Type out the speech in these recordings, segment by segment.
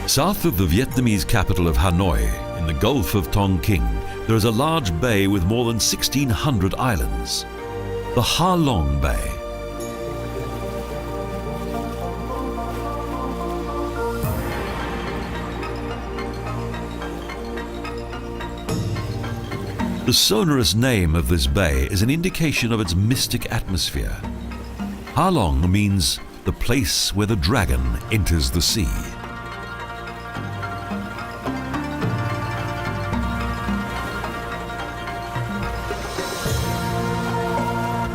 South of the Vietnamese capital of Hanoi, in the Gulf of Tonkin, there is a large bay with more than 1,600 islands, the Halong Bay. The sonorous name of this bay is an indication of its mystic atmosphere. Halong means the place where the dragon enters the sea.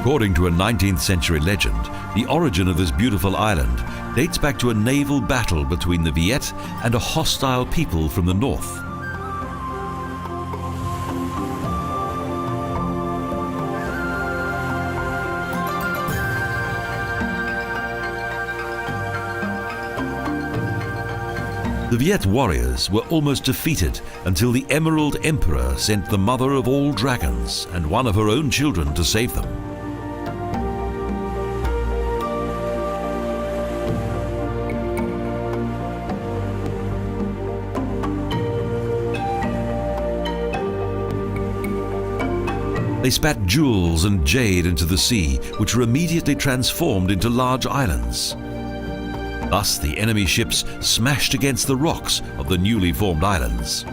According to a 19th century legend, the origin of this beautiful island dates back to a naval battle between the Viet and a hostile people from the north. The Viet warriors were almost defeated until the Emerald Emperor sent the mother of all dragons and one of her own children to save them. They spat jewels and jade into the sea, which were immediately transformed into large islands. Thus, the enemy ships smashed against the rocks of the newly formed islands.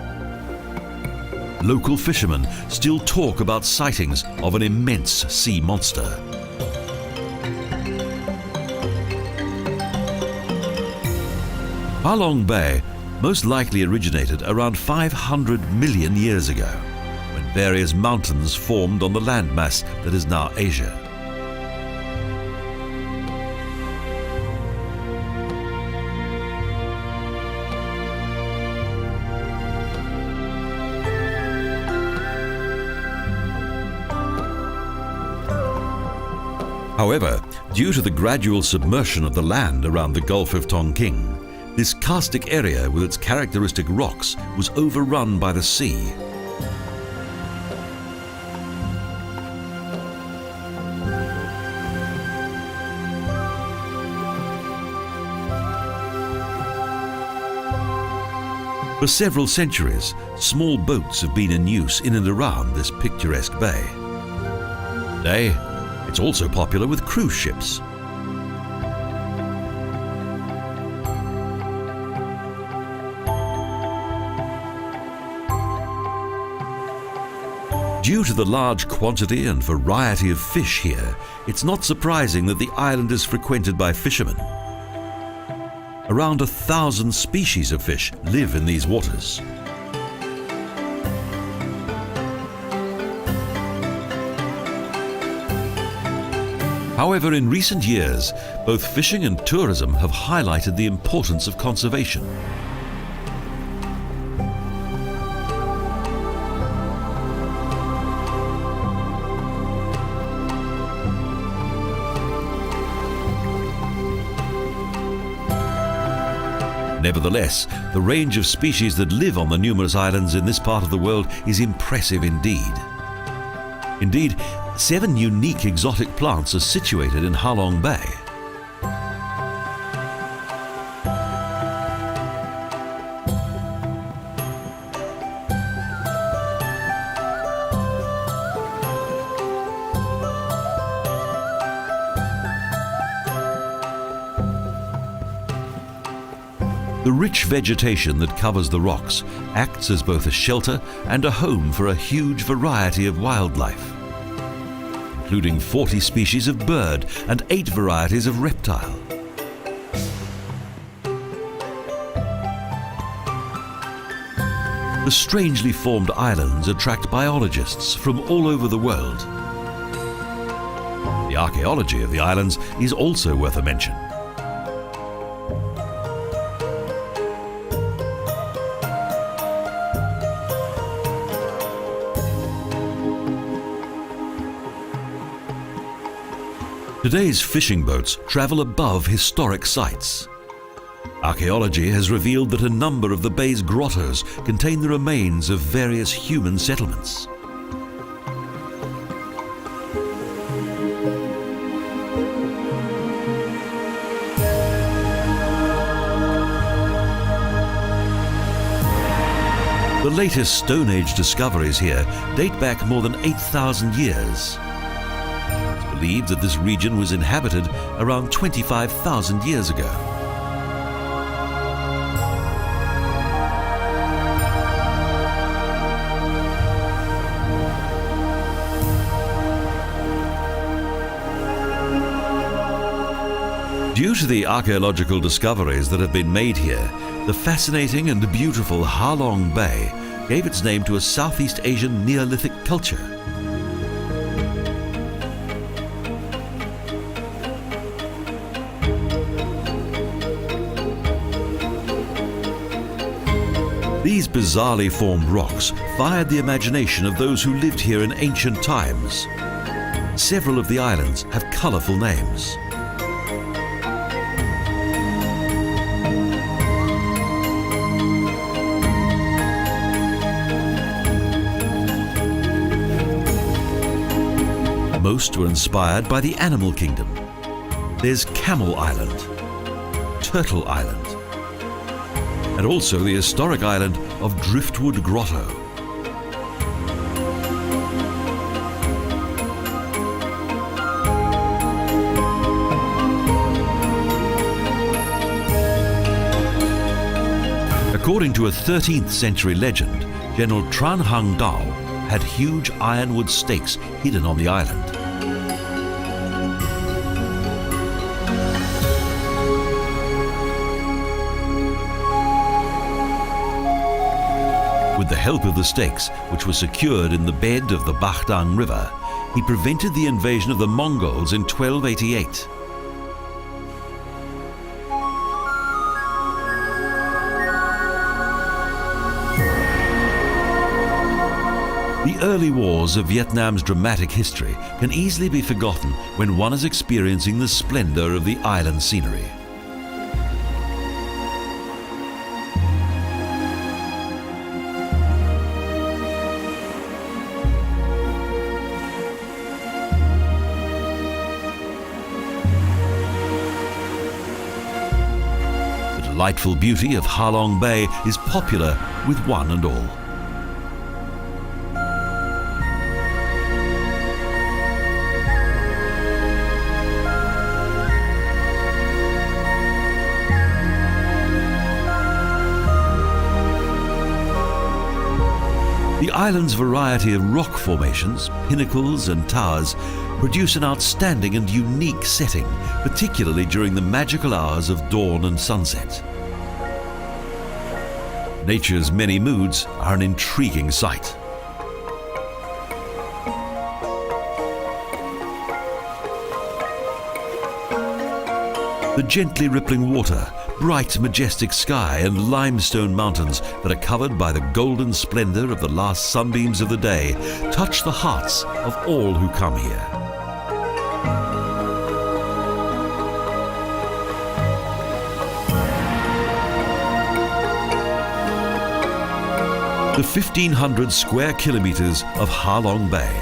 Local fishermen still talk about sightings of an immense sea monster. Halong Bay most likely originated around 500 million years ago, when various mountains formed on the landmass that is now Asia. However, due to the gradual submersion of the land around the Gulf of Tonkin, this karstic area with its characteristic rocks was overrun by the sea. For several centuries, small boats have been in use in and around this picturesque bay. Today, it's also popular with cruise ships. Due to the large quantity and variety of fish here, it's not surprising that the island is frequented by fishermen. Around 1,000 species of fish live in these waters. However, in recent years, both fishing and tourism have highlighted the importance of conservation. Nevertheless, the range of species that live on the numerous islands in this part of the world is impressive indeed. Indeed, 7 unique exotic plants are situated in Halong Bay. The rich vegetation that covers the rocks acts as both a shelter and a home for a huge variety of wildlife, including 40 species of bird and 8 varieties of reptile. The strangely formed islands attract biologists from all over the world. The archaeology of the islands is also worth a mention. Today's fishing boats travel above historic sites. Archaeology has revealed that a number of the bay's grottos contain the remains of various human settlements. latest Stone Age discoveries here date back more than 8,000 years. It's believed that this region was inhabited around 25,000 years ago. Due to the archaeological discoveries that have been made here, the fascinating and beautiful Halong Bay gave its name to a Southeast Asian Neolithic culture. These bizarrely formed rocks fired the imagination of those who lived here in ancient times. Several of the islands have colorful names. Most were inspired by the animal kingdom. There's Camel Island, Turtle Island, and also the historic island of Driftwood Grotto. According to a 13th century legend, General Tran Hang Dao had huge ironwood stakes hidden on the island. With the help of the stakes, which were secured in the bed of the Bahdang River, he prevented the invasion of the Mongols in 1288. The early wars of Vietnam's dramatic history can easily be forgotten when one is experiencing the splendor of the island scenery. The delightful beauty of Halong Bay is popular with one and all. The island's variety of rock formations, pinnacles and towers produce an outstanding and unique setting, particularly during the magical hours of dawn and sunset. Nature's many moods are an intriguing sight. The gently rippling water, bright majestic sky and limestone mountains that are covered by the golden splendor of the last sunbeams of the day touch the hearts of all who come here. The 1,500 square kilometers of Halong Bay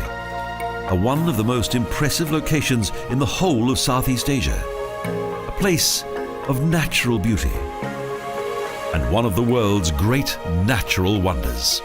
are one of the most impressive locations in the whole of Southeast Asia. A place of natural beauty and one of the world's great natural wonders.